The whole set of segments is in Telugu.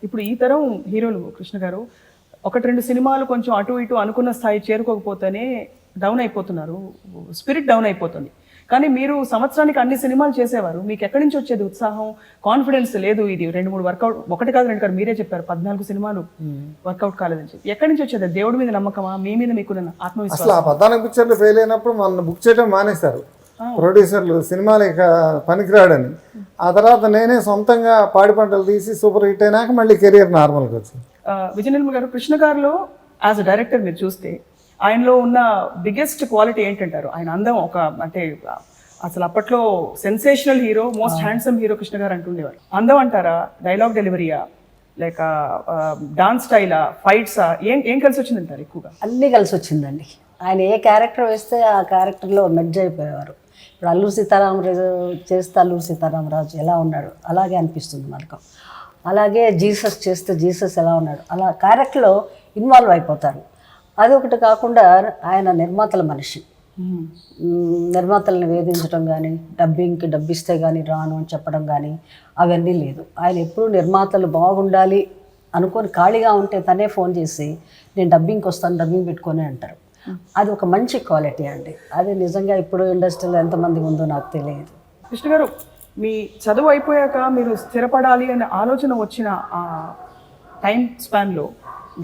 ఇప్పుడు ఈ తరం హీరోలు కృష్ణ గారు ఒకటి రెండు సినిమాలు కొంచెం అటు ఇటు అనుకున్న స్థాయి చేరుకోకపోతేనే డౌన్ అయిపోతున్నారు, స్పిరిట్ డౌన్ అయిపోతుంది. కానీ మీరు సంవత్సరానికి అన్ని సినిమాలు చేసేవారు, మీకు ఎక్కడి నుంచి వచ్చేది ఉత్సాహం, కాన్ఫిడెన్స్ లేదు ఇది 2-3 వర్కౌట్, ఒకటి కాదు రెండు కాదు, మీరే చెప్పారు 14 సినిమాలు వర్కౌట్ కాలేదని చెప్పి. ఎక్కడి నుంచి వచ్చేది? దేవుడి మీద నమ్మకమా, మీ మీద మీకు ఆత్మవిశ్వాసం? అసలు ఆ 14 పిక్చర్లు ఫెయిల్ అయినప్పుడు మన బుక్ చేయడం మానేశారు ప్రొడ్యూసర్లు, సినిమాలు ఇక పనికిరాడని. ఆ తర్వాత నేనే సొంతంగా పాడి పంటలు తీసి సూపర్ హిట్ అయినాక మళ్ళీ కెరీర్ నార్మల్గా వచ్చింది. విజయ నిర్మల్ గారు, కృష్ణ గారిలో యాజ్ అ డైరెక్టర్ మీరు చూస్తే ఆయనలో ఉన్న బిగ్గెస్ట్ క్వాలిటీ ఏంటంటారు? ఆయన అందం ఒక అంటే అసలు అప్పట్లో sensational hero, most handsome hero Krishna గారు అంటుండేవారు. అందం అంటారా, డైలాగ్ డెలివరీయా, లేక డాన్స్ స్టైలా, ఫైట్సా, ఏం కలిసి వచ్చిందంటారు ఎక్కువగా? అన్నీ కలిసి వచ్చిందండి. ఆయన ఏ క్యారెక్టర్ వేస్తే ఆ క్యారెక్టర్లో మెర్జ్ అయిపోయేవారు. ఇప్పుడు అల్లూరి సీతారామరాజు చేస్తే అల్లూరి సీతారామరాజు ఎలా ఉన్నాడు అలాగే అనిపిస్తుంది మనకు. అలాగే జీసస్ చేస్తే జీసస్ ఎలా ఉన్నాడు అలా క్యారెక్టర్లో ఇన్వాల్వ్ అయిపోతారు. అదొకటి కాకుండా ఆయన నిర్మాతల మనిషి. నిర్మాతలను వేధించడం కానీ, డబ్బింగ్కి డబ్బిస్తే కానీ రాను అని చెప్పడం కానీ అవన్నీ లేదు. ఆయన ఎప్పుడూ నిర్మాతలు బాగుండాలి అనుకొని ఖాళీగా ఉంటే తనే ఫోన్ చేసి నేను డబ్బింగ్కి వస్తాను, డబ్బింగ్ పెట్టుకొని అంటారు. అది ఒక మంచి క్వాలిటీ అండి. అది నిజంగా ఇప్పుడు ఇండస్ట్రీలో ఎంతమంది ఉందో నాకు తెలియదు. కృష్ణ గారు, మీ చదువు అయిపోయాక మీరు స్థిరపడాలి అనే ఆలోచన వచ్చిన ఆ టైం స్పాన్లో,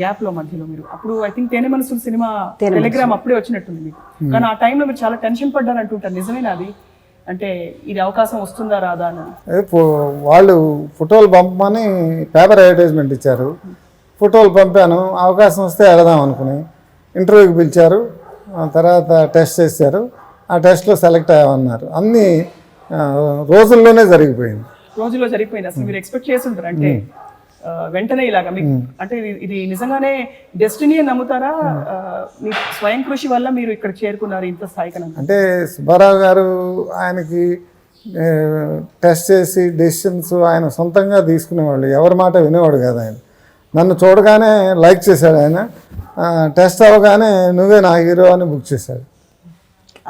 గ్యాప్లో మధ్యలో మీరు అప్పుడు ఐ థింక్ తేనె మనసులు సినిమా టెలిగ్రామ్ అప్పుడే వచ్చినట్టుంది మీకు. కానీ ఆ టైంలో మీరు చాలా టెన్షన్ పడ్డారు అంటుంటారు, నిజమేనా అది? అంటే ఇది అవకాశం వస్తుందా రాదా అని. వాళ్ళు ఫోటోలు పంపమని పేపర్ అడ్వర్టైజ్మెంట్ ఇచ్చారు, ఫోటోలు పంపాను, అవకాశం వస్తే వెళదాం అనుకుని ఇంటర్వ్యూకి పిలిచారు. తర్వాత టెస్ట్ చేశారు, ఆ టెస్ట్లో సెలెక్ట్ అయ్యామన్నారు. అన్నీ రోజుల్లోనే జరిగిపోయింది. రోజుల్లో జరిగిపోయింది. అసలు మీరు ఎక్స్పెక్ట్ చేసి ఉంటారు అంటే వెంటనే ఇలాగా మీకు అంటే ఇది నిజంగానే డెస్టినీ అని నమ్ముతారా? మీ స్వయం కృషి వల్ల మీరు ఇక్కడ చేరుకున్నారు ఇంత స్థాయికి? అంటే సుబ్బారావు గారు ఆయనకి టెస్ట్ చేసి డెసిషన్స్ ఆయన సొంతంగా తీసుకునేవాళ్ళు, ఎవరి మాట వినేవాడు కాదు. ఆయన నన్ను చూడగానే లైక్ చేశాడు. ఆయన టెస్ట్ అవ్వగానే నువ్వే నా హీరో అని బుక్ చేశాడు.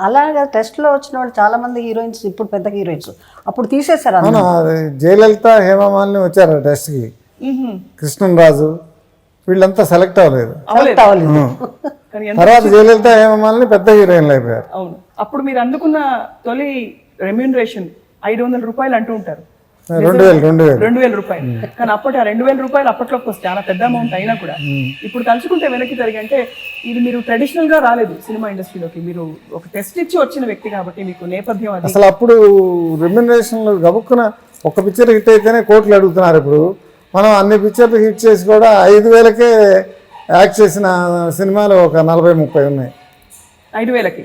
అలాగే టెస్ట్లో వచ్చిన వాళ్ళు చాలామంది హీరోయిన్స్ ఇప్పుడు పెద్ద హీరోయిన్స్ అప్పుడు తీసేశారు. అవును, జయలలిత, హేమమాలిని వచ్చారు టెస్ట్కి, కృష్ణరాజు వీళ్ళంతా సెలెక్ట్ అవ్వలేదు. తర్వాత జయలలిత, హేమమాలిని పెద్ద హీరోయిన్లు అయిపోయారు. అవును, అప్పుడు మీరు అందుకున్న తొలి రెమ్యూనరేషన్ 500 రూపాయలు అంటూ ఉంటారు. 2,000 రూపాయలు. కానీ అప్పటి ఆ 2,000 రూపాయలు అప్పట్లో చాలా పెద్ద అమౌంట్ అయినా కూడా ఇప్పుడు తలుచుకుంటే వెనక్కి తిరిగి అంటే ఇది మీరు ట్రెడిషనల్ గా రాలేదు సినిమా ఇండస్ట్రీలోకి, మీరు ఒక టెస్ట్ ఇచ్చి వచ్చిన వ్యక్తి కాబట్టి మీకు నేపథ్యం అది. అసలు అప్పుడు రెమ్యూనరేషన్లు గబుక్కున ఒక పిక్చర్ హిట్ అయితేనే కోట్లు అడుగుతున్నారు. ఇప్పుడు మనం అన్ని పిక్చర్లు హిట్ చేసి కూడా 5,000కే యాక్ట్ చేసిన సినిమాలు ఒక 40-30 ఉన్నాయి. 5,000కి